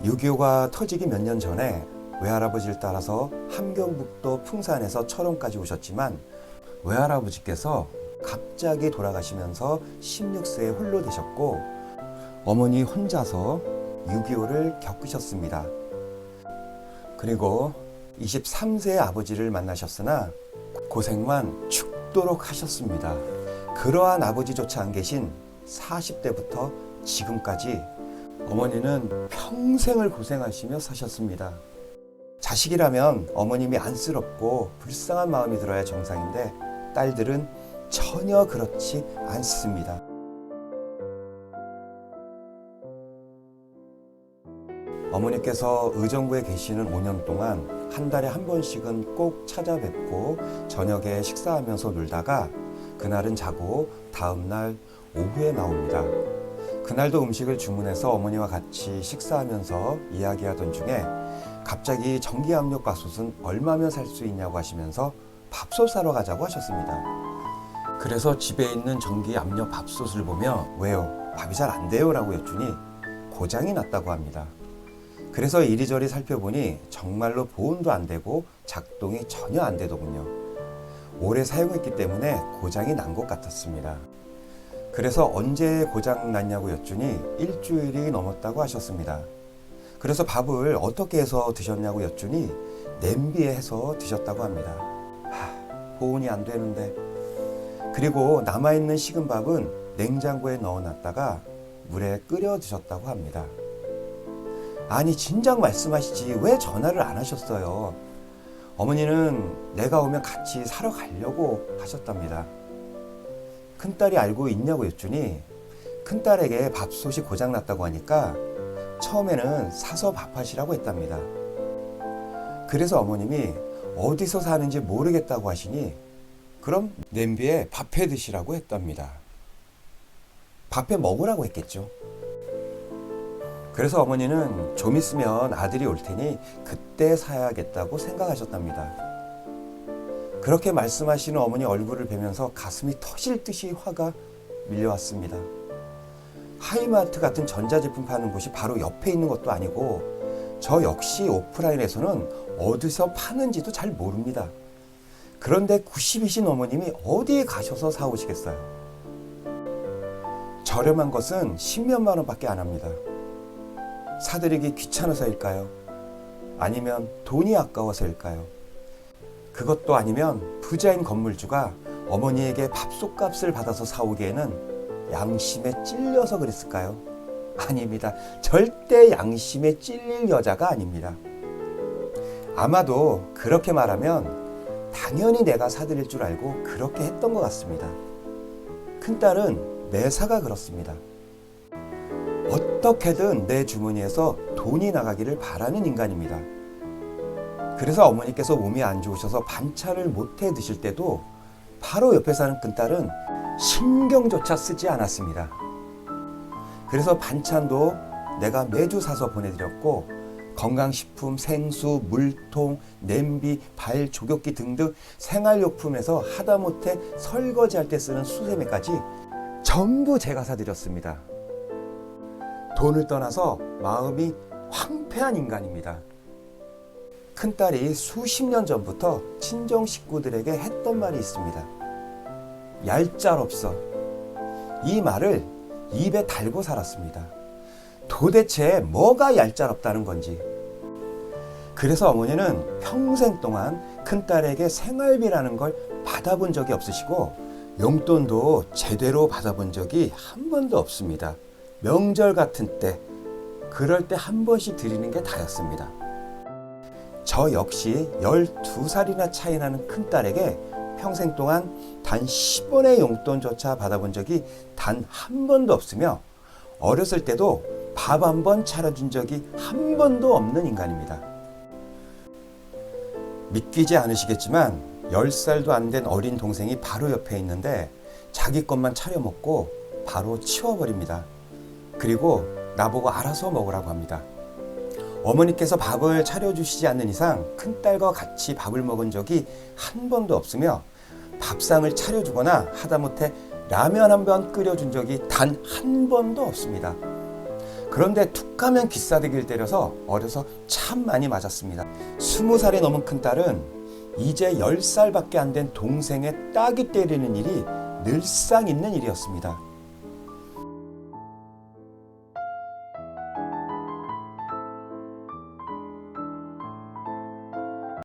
6.25가 터지기 몇 년 전에 외할아버지를 따라서 함경북도 풍산에서 철원까지 오셨지만 외할아버지께서 갑자기 돌아가시면서 16세에 홀로 되셨고 어머니 혼자서 6.25를 겪으셨습니다. 그리고 23세의 아버지를 만나셨으나 고생만 죽도록 하셨습니다. 그러한 아버지조차 안 계신 40대부터 지금까지 어머니는 평생을 고생하시며 사셨습니다. 자식이라면 어머님이 안쓰럽고 불쌍한 마음이 들어야 정상인데 딸들은 전혀 그렇지 않습니다. 어머니께서 의정부에 계시는 5년 동안 한 달에 한 번씩은 꼭 찾아뵙고 저녁에 식사하면서 놀다가 그날은 자고 다음날 오후에 나옵니다. 그날도 음식을 주문해서 어머니와 같이 식사하면서 이야기하던 중에 갑자기 전기압력밥솥은 얼마면 살 수 있냐고 하시면서 밥솥 사러 가자고 하셨습니다. 그래서 집에 있는 전기압력밥솥을 보며 왜요? 밥이 잘 안 돼요? 라고 여쭈니 고장이 났다고 합니다. 그래서 이리저리 살펴보니 정말로 보온도 안 되고 작동이 전혀 안 되더군요. 오래 사용했기 때문에 고장이 난 것 같았습니다. 그래서 언제 고장 났냐고 여쭈니 일주일이 넘었다고 하셨습니다. 그래서 밥을 어떻게 해서 드셨냐고 여쭈니 냄비에 해서 드셨다고 합니다. 보온이 안 되는데. 그리고 남아있는 식은 밥은 냉장고에 넣어놨다가 물에 끓여 드셨다고 합니다. 아니 진작 말씀하시지 왜 전화를 안 하셨어요? 어머니는 내가 오면 같이 사러 가려고 하셨답니다. 큰딸이 알고 있냐고 여쭈니 큰딸에게 밥솥이 고장났다고 하니까 처음에는 사서 밥하시라고 했답니다. 그래서 어머님이 어디서 사는지 모르겠다고 하시니 그럼 냄비에 밥해 드시라고 했답니다. 밥해 먹으라고 했겠죠. 그래서 어머니는 좀 있으면 아들이 올 테니 그때 사야겠다고 생각하셨답니다. 그렇게 말씀하시는 어머니 얼굴을 뵈면서 가슴이 터질 듯이 화가 밀려왔습니다. 하이마트 같은 전자제품 파는 곳이 바로 옆에 있는 것도 아니고 저 역시 오프라인에서는 어디서 파는지도 잘 모릅니다. 그런데 90이신 어머님이 어디에 가셔서 사오시겠어요? 저렴한 것은 10몇만 원밖에 안 합니다. 사드리기 귀찮아서일까요? 아니면 돈이 아까워서일까요? 그것도 아니면 부자인 건물주가 어머니에게 밥솥값을 받아서 사오기에는 양심에 찔려서 그랬을까요? 아닙니다. 절대 양심에 찔릴 여자가 아닙니다. 아마도 그렇게 말하면 당연히 내가 사드릴 줄 알고 그렇게 했던 것 같습니다. 큰딸은 매사가 그렇습니다. 어떻게든 내 주머니에서 돈이 나가기를 바라는 인간입니다. 그래서 어머니께서 몸이 안 좋으셔서 반찬을 못해 드실 때도 바로 옆에 사는 큰딸은 신경조차 쓰지 않았습니다. 그래서 반찬도 내가 매주 사서 보내드렸고 건강식품, 생수, 물통, 냄비, 발 조격기 등등 생활용품에서 하다못해 설거지할 때 쓰는 수세미까지 전부 제가 사드렸습니다. 돈을 떠나서 마음이 황폐한 인간입니다. 큰딸이 수십 년 전부터 친정 식구들에게 했던 말이 있습니다. 얄짤없어. 이 말을 입에 달고 살았습니다. 도대체 뭐가 얄짤없다는 건지. 그래서 어머니는 평생 동안 큰딸에게 생활비라는 걸 받아본 적이 없으시고 용돈도 제대로 받아본 적이 한 번도 없습니다. 명절 같은 때, 그럴 때 한 번씩 드리는 게 다였습니다. 저 역시 12살이나 차이 나는 큰딸에게 평생 동안 단 10원의 용돈조차 받아본 적이 단 한 번도 없으며 어렸을 때도 밥 한 번 차려준 적이 한 번도 없는 인간입니다. 믿기지 않으시겠지만 10살도 안 된 어린 동생이 바로 옆에 있는데 자기 것만 차려 먹고 바로 치워버립니다. 그리고 나보고 알아서 먹으라고 합니다. 어머니께서 밥을 차려주시지 않는 이상 큰딸과 같이 밥을 먹은 적이 한 번도 없으며 밥상을 차려주거나 하다못해 라면 한 번 끓여준 적이 단 한 번도 없습니다. 그런데 툭 하면 귀싸대기를 때려서 어려서 참 많이 맞았습니다. 20살이 넘은 큰딸은 이제 10살밖에 안 된 동생의 따귀 때리는 일이 늘상 있는 일이었습니다.